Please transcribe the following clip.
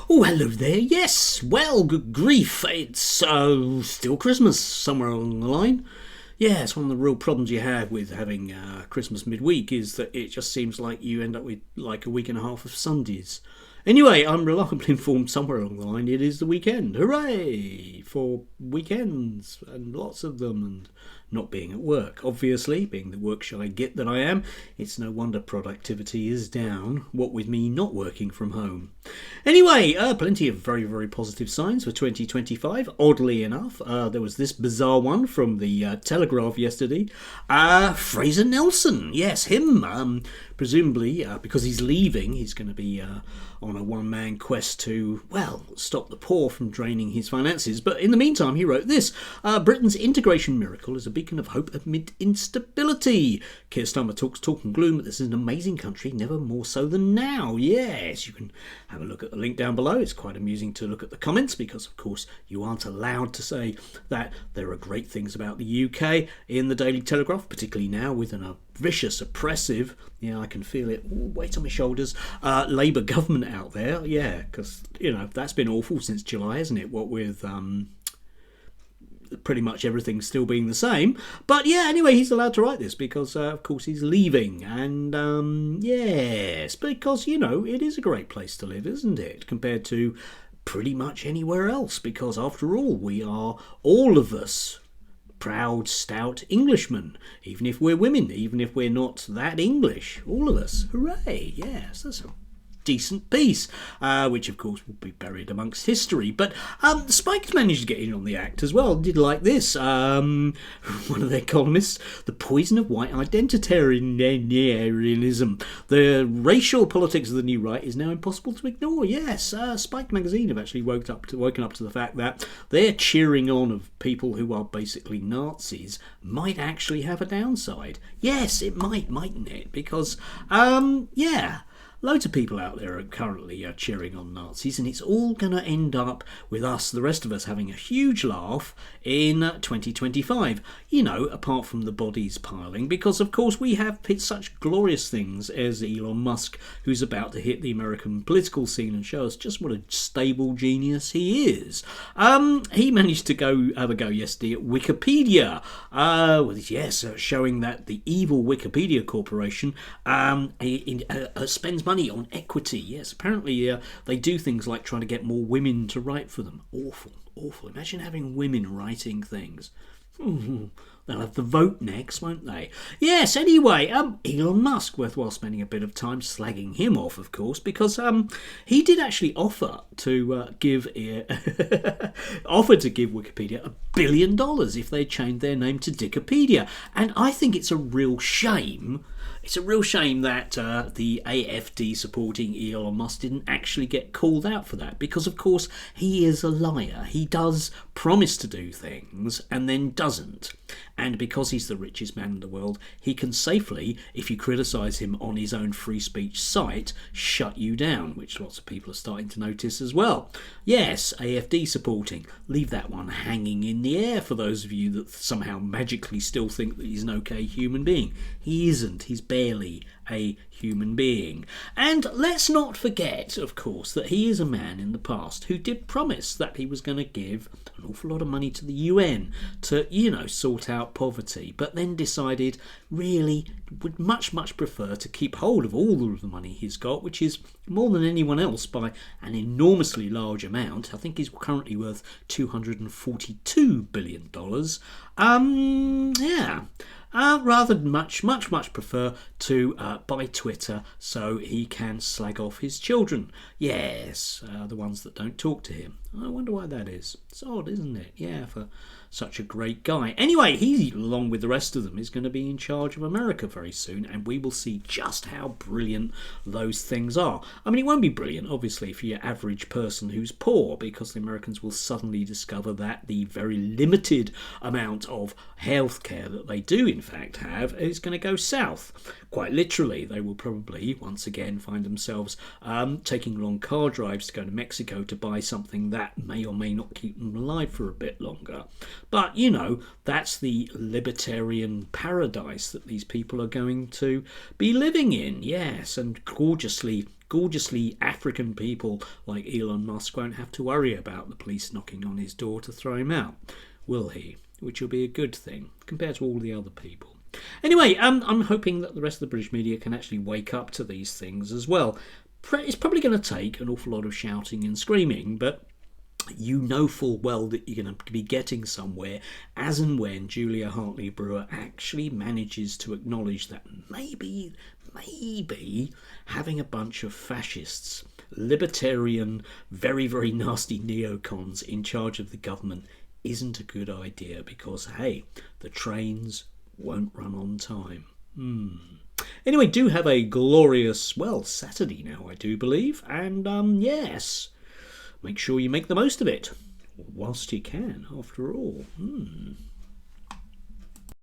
Oh, hello there. Yes, well, good grief. It's still Christmas somewhere along the line. Yeah, it's one of the real problems you have with having Christmas midweek is that it just seems like you end up with like a week and a half of Sundays. Anyway, I'm reliably informed somewhere along the line it is the weekend. Hooray for weekends and lots of them and not being at work. Obviously, being the work shy git that I am, it's no wonder productivity is down, what with me not working from home. Anyway, plenty of very, very positive signs for 2025. Oddly enough, there was this bizarre one from the Telegraph yesterday. Fraser Nelson, yes, him. Presumably, because he's leaving, he's going to be on a one-man quest to, well, stop the poor from draining his finances. But in the meantime, he wrote this. Britain's integration miracle is a beacon of hope amid instability. Keir Starmer talks talk and gloom, but this is an amazing country, never more so than now. Yes, you can have a look at the link down below. It's quite amusing to look at the comments because, of course, you aren't allowed to say that there are great things about the UK in the Daily Telegraph, particularly now with an vicious, oppressive, yeah, I can feel it, weight on my shoulders, Labour government out there, yeah, because, you know, that's been awful since July, hasn't it, what with pretty much everything still being the same. But yeah, anyway, he's allowed to write this because, of course, he's leaving, and yes, because, you know, it is a great place to live, isn't it, compared to pretty much anywhere else, because after all, we are, all of us, proud, stout Englishmen, even if we're women, even if we're not that English, all of us, hooray, yes, that's a decent piece, which of course will be buried amongst history. But Spike's managed to get in on the act as well, did like this, one of their columnists, the poison of white identitarianism, the racial politics of the new right is now impossible to ignore. Yes, Spike magazine have actually woken up to the fact that their cheering on of people who are basically Nazis might actually have a downside. Yes, it might, mightn't it? Because yeah, loads of people out there are currently cheering on Nazis, and it's all going to end up with us, the rest of us, having a huge laugh in 2025. You know, apart from the bodies piling, because of course we have such glorious things as Elon Musk, who's about to hit the American political scene and show us just what a stable genius he is. He managed to have a go yesterday at Wikipedia, showing that the evil Wikipedia Corporation spends money on equity. Yes, apparently they do things like trying to get more women to write for them. Awful. Imagine having women writing things. They'll have the vote next, won't they? Yes, anyway, Elon Musk, worthwhile spending a bit of time slagging him off, of course, because he did actually offer to give Wikipedia $1 billion if they changed their name to Dickopedia. And I think it's a real shame. It's a real shame that the AFD supporting Elon Musk didn't actually get called out for that, because of course he is a liar. He does promise to do things and then doesn't. And because he's the richest man in the world, he can safely, if you criticise him on his own free speech site, shut you down, which lots of people are starting to notice as well. Yes, AFD supporting. Leave that one hanging in the air for those of you that somehow magically still think that he's an okay human being. He isn't. He's barely a human being. And let's not forget, of course, that he is a man in the past who did promise that he was going to give an awful lot of money to the UN to, you know, sort out poverty, but then decided really would much prefer to keep hold of all of the money he's got, which is more than anyone else by an enormously large amount. I think he's currently worth $242 billion. Rather much prefer to buy Twitter so he can slag off his children. Yes, the ones that don't talk to him. I wonder why that is. It's odd, isn't it? Yeah, for such a great guy. Anyway, he, along with the rest of them, is going to be in charge of America very soon, and we will see just how brilliant those things are. I mean, it won't be brilliant, obviously, for your average person who's poor, because the Americans will suddenly discover that the very limited amount of healthcare that they do, in fact, have is going to go south. Quite literally, they will probably, once again, find themselves taking long car drives to go to Mexico to buy something that may or may not keep them alive for a bit longer. But, that's the libertarian paradise that these people are going to be living in. Yes, and gorgeously African people like Elon Musk won't have to worry about the police knocking on his door to throw him out, will he? Which will be a good thing compared to all the other people. Anyway, I'm hoping that the rest of the British media can actually wake up to these things as well. It's probably going to take an awful lot of shouting and screaming, but you know full well that you're going to be getting somewhere as and when Julia Hartley-Brewer actually manages to acknowledge that maybe having a bunch of fascists, libertarian, very, very nasty neocons in charge of the government isn't a good idea, because, hey, the trains won't run on time. Anyway, do have a glorious, Saturday now, I do believe. And, yes, make sure you make the most of it whilst you can, after all.